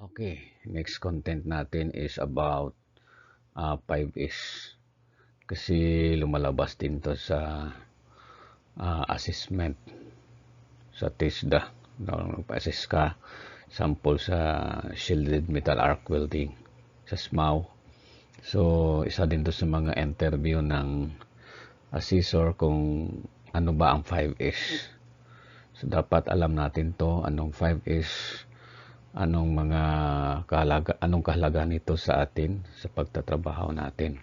Okay, next content natin is about 5S. Kasi lumalabas din to sa assessment sa TISDA. Nagpa-assess ka sample sa shielded metal arc welding sa SMAW. So, isa din to sa mga interview ng assessor kung ano ba ang 5S. So, dapat alam natin to, anong 5S, anong kahalaga nito sa atin sa pagtatrabaho natin.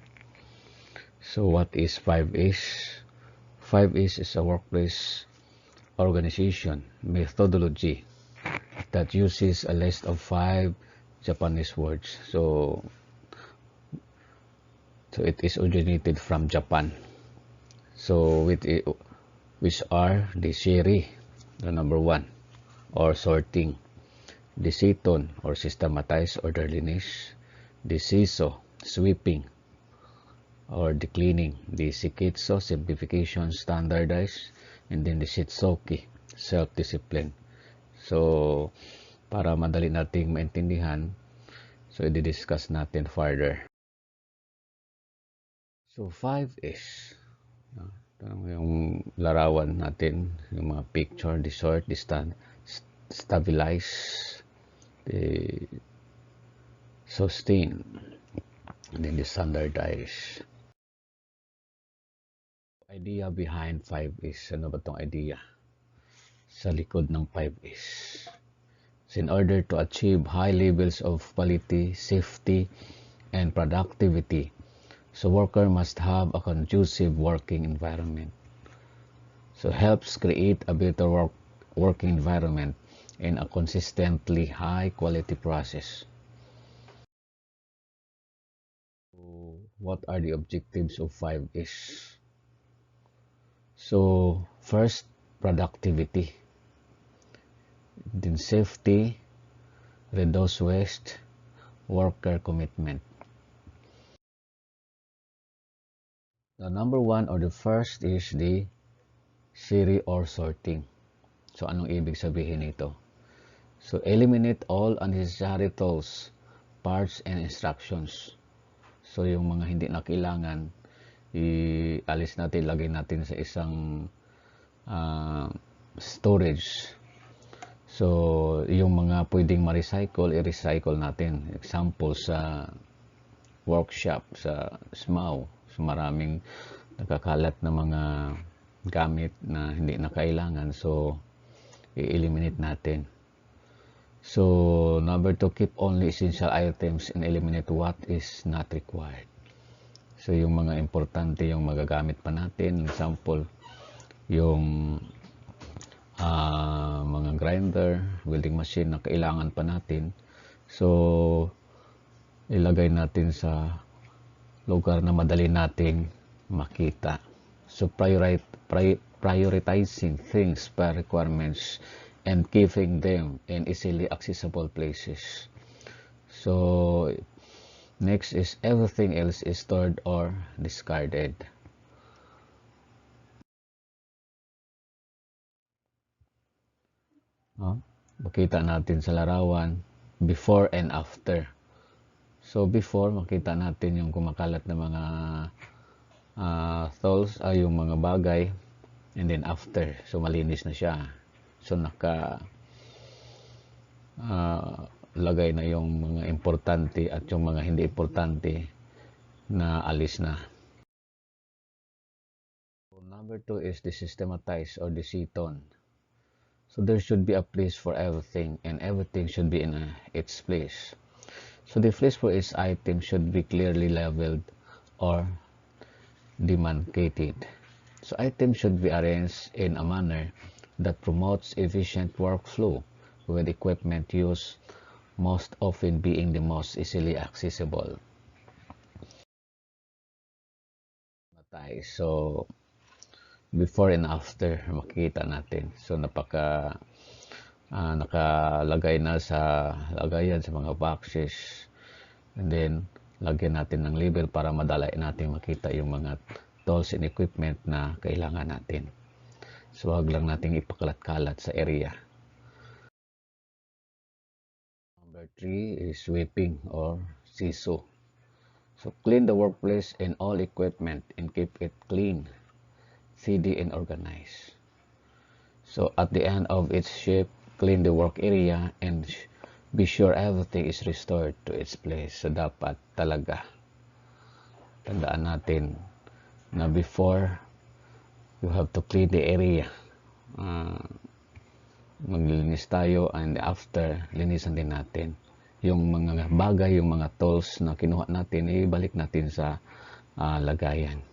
So what is 5S? 5S is a workplace organization methodology that uses a list of 5 Japanese words. So it is originated from Japan. So which are the shiri, the number 1, or sorting, the seton or systematized orderliness, the shiso, sweeping or the cleaning, the shiketsu, simplification, standardized, and then the shitsoki, self-discipline. So para madali nating maintindihan, so i-discuss natin further. So 5S, yung larawan natin, yung mga picture, the sort, the stabilize, the sustain, and then the standardize. Idea behind 5S. Ano ba tong idea sa likod ng 5S? So in order to achieve high levels of quality, safety, and productivity, so worker must have a conducive working environment. So helps create a better working environment and a consistently high quality process. So what are the objectives of 5S? So first, productivity, then safety, reduce waste, worker commitment. The number 1 or the first is the shiri or sorting. So anong ibig sabihin nito? So eliminate all unnecessary tools, parts, and instructions. So yung mga hindi na kailangan, ialis natin, lagay natin sa isang storage. So yung mga pwedeng ma-recycle, i-recycle natin. Example sa workshop, sa SMAW, so maraming nakakalat na mga gamit na hindi na kailangan, so i-eliminate natin. So number 2, keep only essential items and eliminate what is not required. So yung mga importante yung magagamit pa natin, example yung mga grinder, welding machine na kailangan pa natin, so ilagay natin sa lugar na madali nating makita. So prioritizing things by requirements and keeping them in easily accessible places. So next is everything else is stored or discarded. Makita natin sa larawan before and after. So before, makita natin yung kumakalat na mga tools, yung mga bagay, and then after, so malinis na siya. So lagay na yung mga importante at yung mga hindi importante na alis na. So number 2 is the systematized or the seton. So there should be a place for everything, and everything should be in its place. So the place for each item should be clearly labeled or demarcated. So items should be arranged in a manner that promotes efficient workflow, with equipment used most often being the most easily accessible. So before and after, makita natin. So nakalagay na sa lagayan sa mga boxes, and then lagyan natin ng label para madali natin makita yung mga tools and equipment na kailangan natin. So wag lang nating ipakalat-kalat sa area. Number 3 is sweeping or siso. So clean the workplace and all equipment and keep it clean, tidy and organized. So at the end of each shift, clean the work area and be sure everything is restored to its place. So dapat talaga tandaan natin na before you have to clean the area. Maglilinis tayo and after, linisan din natin. Yung mga bagay, yung mga tools na kinuha natin, ibalik natin sa lagayan.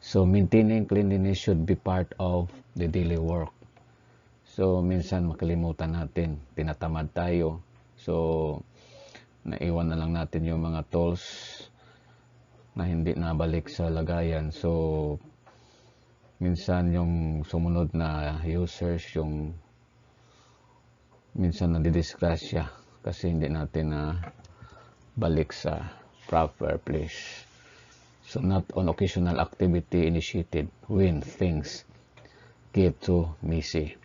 So, maintaining cleanliness should be part of the daily work. So, minsan makalimutan natin, tinatamad tayo. So, naiwan na lang natin yung mga tools na hindi nabalik sa lagayan. So, minsan yung sumunod na users, yung minsan nadidisgrasya kasi hindi natin na balik sa proper place. So, not on occasional activity initiated when things get too messy.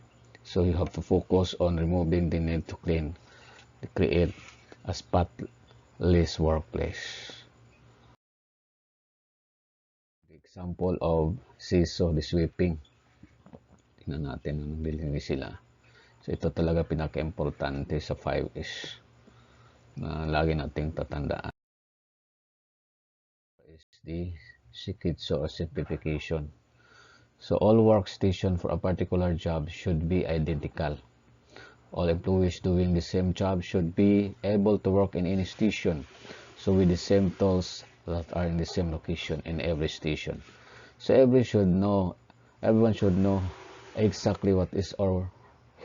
So, you have to focus on removing the need to clean to create a spotless workplace. The example of siso, the sweeping. Tingnan natin anong nilinis sila. So, ito talaga pinaka-importante sa 5S na lagi nating tatandaan. Is the shikitsu or simplification. So, all workstation for a particular job should be identical. All employees doing the same job should be able to work in any station. So, with the same tools that are in the same location in every station. So, everyone should know exactly what is or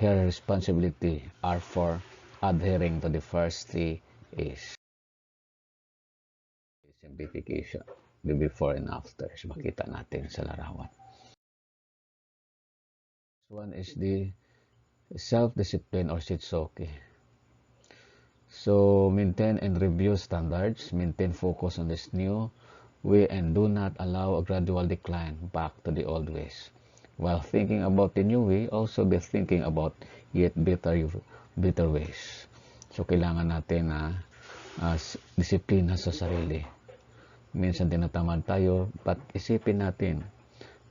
her responsibility are for adhering to the first 3 is simplification, the before and after. So, makita natin sa larawan. This one is the self-discipline or sitsoki. So, maintain and review standards, maintain focus on this new way and do not allow a gradual decline back to the old ways. While thinking about the new way, also be thinking about yet better ways. So, kailangan natin na disiplina sa sarili. Minsan tinatamad tayo, but isipin natin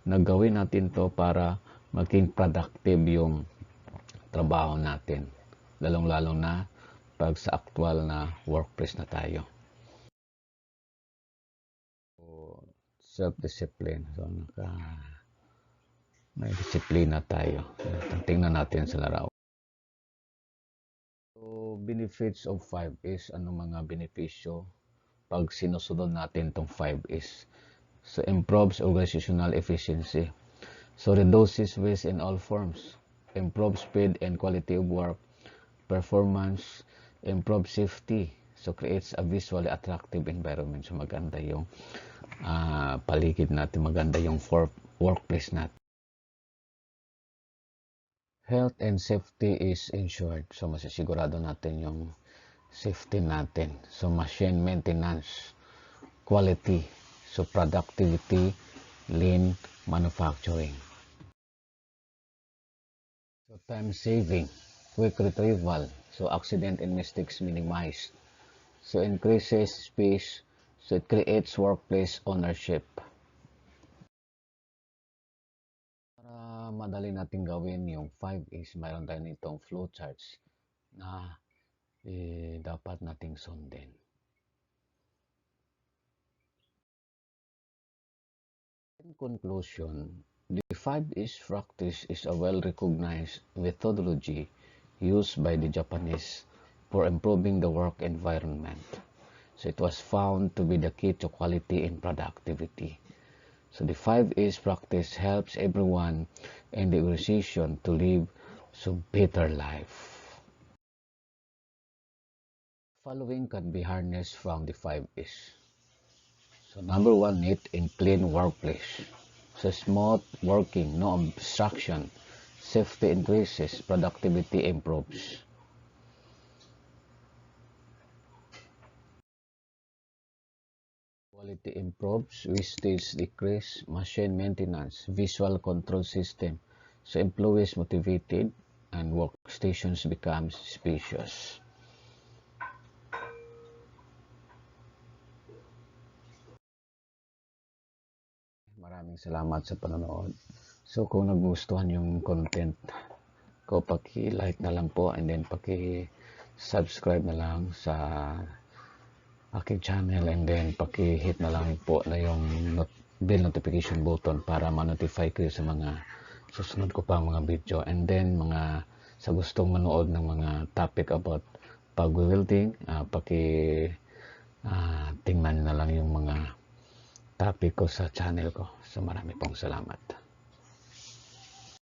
na gawin natin to para maging productive yung trabaho natin. Lalong-lalong na pag sa actual na workplace na tayo. So, self-discipline. So, may disiplina tayo. Tingnan natin sa larawan. So, benefits of 5S. Ano mga benepisyo pag sinusunod natin tong 5S? So, improves organizational efficiency. So, reduces waste in all forms. Improves speed and quality of work. Performance. Improves safety. So, creates a visually attractive environment. So, maganda yung paligid natin. Maganda yung workplace natin. Health and safety is ensured. So, masisigurado natin yung safety natin. So, machine maintenance, quality, so productivity, lean manufacturing. So, time saving, quick retrieval, so accident and mistakes minimized. So, increases space, so it creates workplace ownership. Madali natin gawin yung 5S, mayroon tayo nitong flowcharts na dapat nating sundin. In conclusion, the 5S practice is a well-recognized methodology used by the Japanese for improving the work environment. So it was found to be the key to quality and productivity. So the 5S practice helps everyone in the organization to live a better life. Following can be harnessed from the 5S. So number 1, neat and clean workplace. So smooth working, no obstruction, safety increases, productivity improves. Quality improves, wastage decrease, machine maintenance, visual control system. So employees motivated and workstations become spacious. Maraming salamat sa panonood. So kung nagustuhan yung content ko, paki-like na lang po and then paki-subscribe na lang sa aking channel and then paki-hit na lang po na yung bell notification button para ma-notify kayo sa mga susunod ko pang mga video. And then sa gustong manood ng mga topic about pag-welding, tingnan na lang yung mga topic ko sa channel ko. So marami pong salamat.